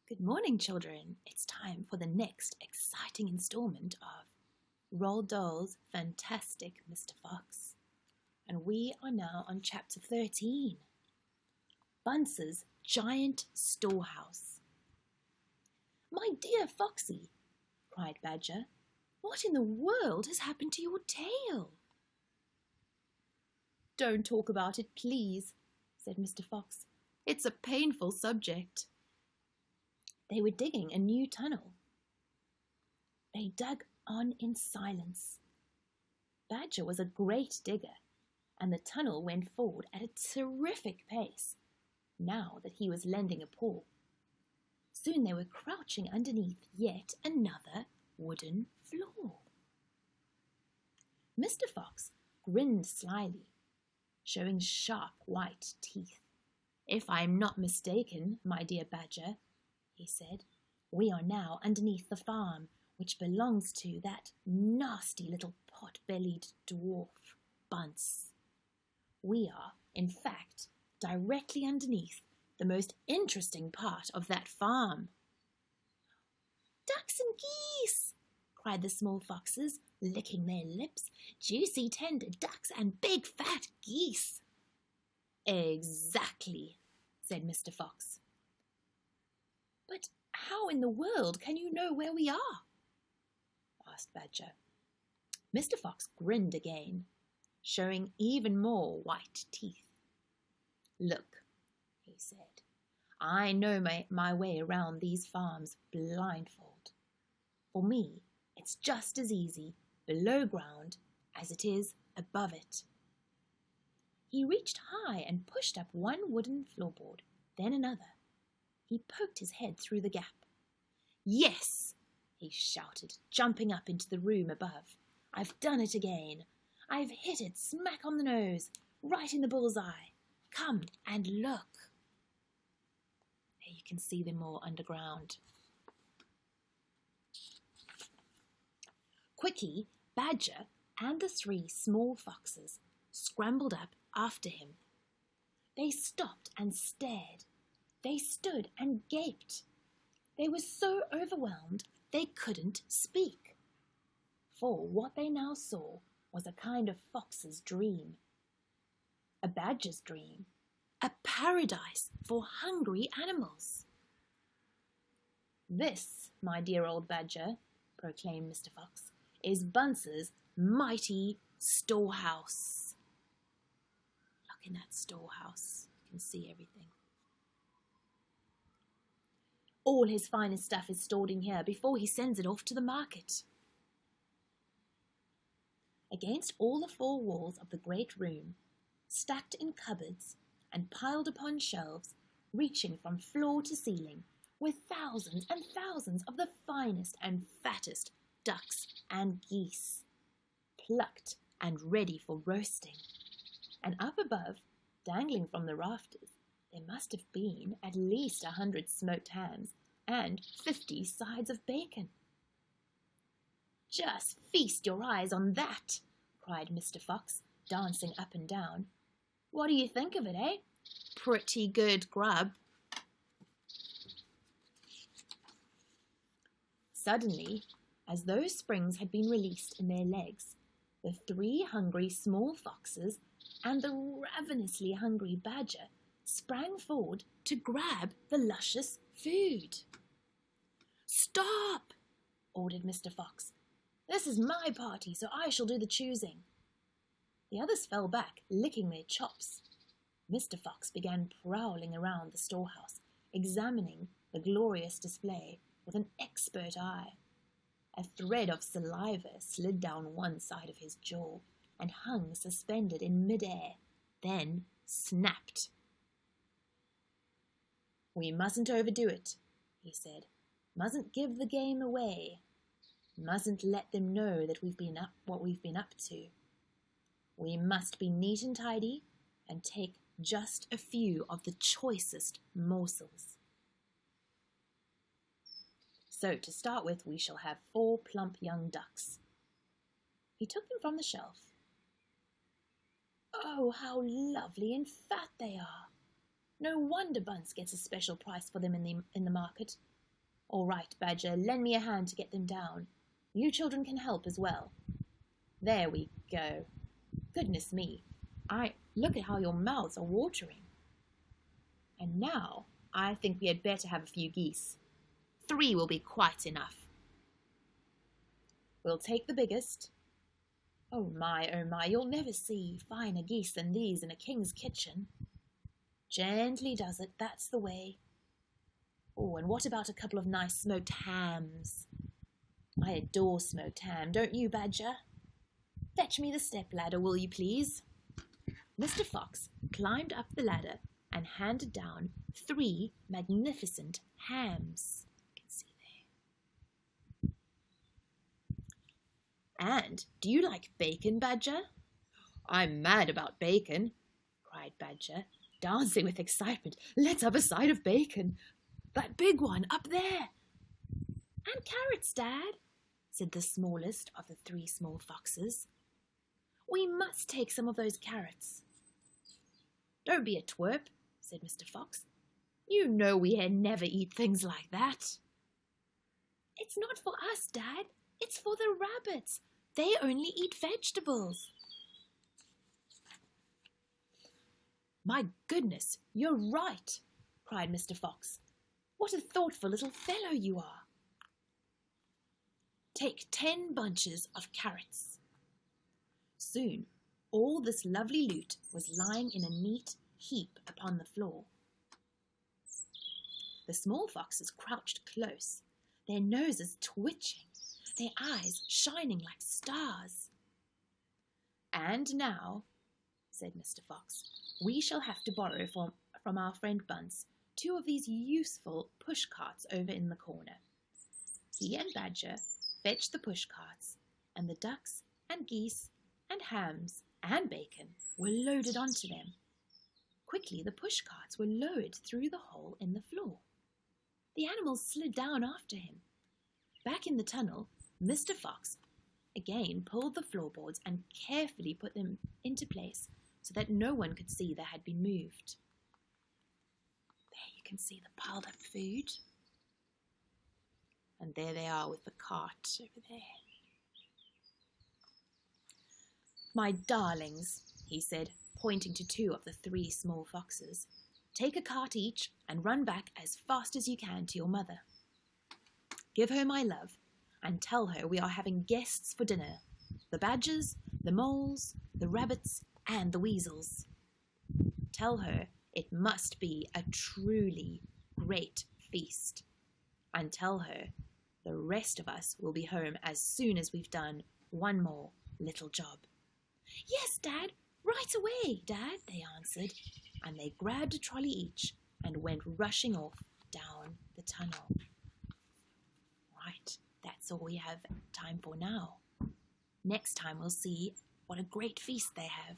Good morning, children. It's time for the next exciting installment of Roald Dahl's fantastic Mr. Fox. And we are now on chapter 13, Bunce's Giant Storehouse. "My dear Foxy," cried Badger, "what in the world has happened to your tail?" "Don't talk about it, please," said Mr. Fox. "It's a painful subject." They were digging a new tunnel. They dug on in silence. Badger was a great digger, and the tunnel went forward at a terrific pace, now that he was lending a paw. Soon they were crouching underneath yet another wooden floor. Mr. Fox grinned slyly, showing sharp white teeth. "If I am not mistaken, my dear Badger," he said, "we are now underneath the farm which belongs to that nasty little pot-bellied dwarf, Bunce. We are, in fact, directly underneath the most interesting part of that farm." "Ducks and geese!" cried the small foxes, licking their lips. "Juicy, tender ducks and big, fat geese." "Exactly," said Mr. Fox. "But how in the world can you know where we are?" asked Badger. Mr. Fox grinned again, showing even more white teeth. "Look," he said, "I know my way around these farms blindfold. For me, it's just as easy below ground as it is above it." He reached high and pushed up one wooden floorboard, then another. He poked his head through the gap. "Yes!" he shouted, jumping up into the room above. "I've done it again. I've hit it smack on the nose, right in the bull's-eye. Come and look." There you can see them all underground. Quickly, Badger and the three small foxes scrambled up after him. They stopped and stared. They stood and gaped. They were so overwhelmed they couldn't speak. For what they now saw was a kind of fox's dream, a badger's dream, a paradise for hungry animals. "This, my dear old Badger," proclaimed Mr. Fox, "is Bunce's mighty storehouse." Look in that storehouse. You can see everything. All his finest stuff is stored in here before he sends it off to the market. Against all the four walls of the great room, stacked in cupboards and piled upon shelves, reaching from floor to ceiling, were thousands and thousands of the finest and fattest ducks and geese, plucked and ready for roasting. And up above, dangling from the rafters, there must have been at least 100 smoked hams and 50 sides of bacon. "Just feast your eyes on that," cried Mr. Fox, dancing up and down. "What do you think of it, eh? Pretty good grub." Suddenly, as though springs had been released in their legs, the three hungry small foxes and the ravenously hungry Badger sprang forward to grab the luscious food. "Stop!" ordered Mr. Fox. "This is my party, so I shall do the choosing." The others fell back, licking their chops. Mr. Fox began prowling around the storehouse, examining the glorious display with an expert eye. A thread of saliva slid down one side of his jaw and hung suspended in mid-air, then snapped. "We mustn't overdo it," he said. "Mustn't give the game away. Mustn't let them know that what we've been up to. We must be neat and tidy and take just a few of the choicest morsels. So to start with, we shall have 4 plump young ducks." He took them from the shelf. "Oh, how lovely and fat they are! No wonder Bunce gets a special price for them in the market. All right, Badger, lend me a hand to get them down. You children can help as well. There we go. Goodness me, look at how your mouths are watering. And now I think we had better have a few geese. 3 will be quite enough. We'll take the biggest. Oh my, you'll never see finer geese than these in a king's kitchen. Gently does it, that's the way. Oh, and what about a couple of nice smoked hams? I adore smoked ham, don't you, Badger? Fetch me the step-ladder, will you please? Mr. Fox climbed up the ladder and handed down 3 magnificent hams. You can see there. And do you like bacon, Badger? I'm mad about bacon, cried Badger, dancing with excitement. Let's have a side of bacon. That big one up there. And carrots, Dad, said the smallest of the 3 small foxes. We must take some of those carrots. Don't be a twerp, said Mr. Fox. You know we never eat things like that. It's not for us, Dad. It's for the rabbits. They only eat vegetables. My goodness, you're right, cried Mr. Fox. What a thoughtful little fellow you are. Take 10 bunches of carrots. Soon, all this lovely loot was lying in a neat heap upon the floor. The small foxes crouched close, their noses twitching, their eyes shining like stars. And now, said Mr. Fox, we shall have to borrow from our friend Bunce 2 of these useful push carts over in the corner. He and Badger fetched the push carts, and the ducks and geese and hams and bacon were loaded onto them. Quickly the push carts were lowered through the hole in the floor. The animals slid down after him. Back in the tunnel, Mr. Fox again pulled the floorboards and carefully put them into place so that no one could see they had been moved. There you can see the piled up food. And there they are with the cart over there. My darlings, he said, pointing to 2 of the 3 small foxes, take a cart each and run back as fast as you can to your mother. Give her my love and tell her we are having guests for dinner, the badgers, the moles, the rabbits and the weasels. Tell her it must be a truly great feast, and tell her the rest of us will be home as soon as we've done one more little job. Yes, Dad, right away, Dad, they answered, and they grabbed a trolley each and went rushing off down the tunnel. Right, that's all we have time for now. Next time we'll see what a great feast they have.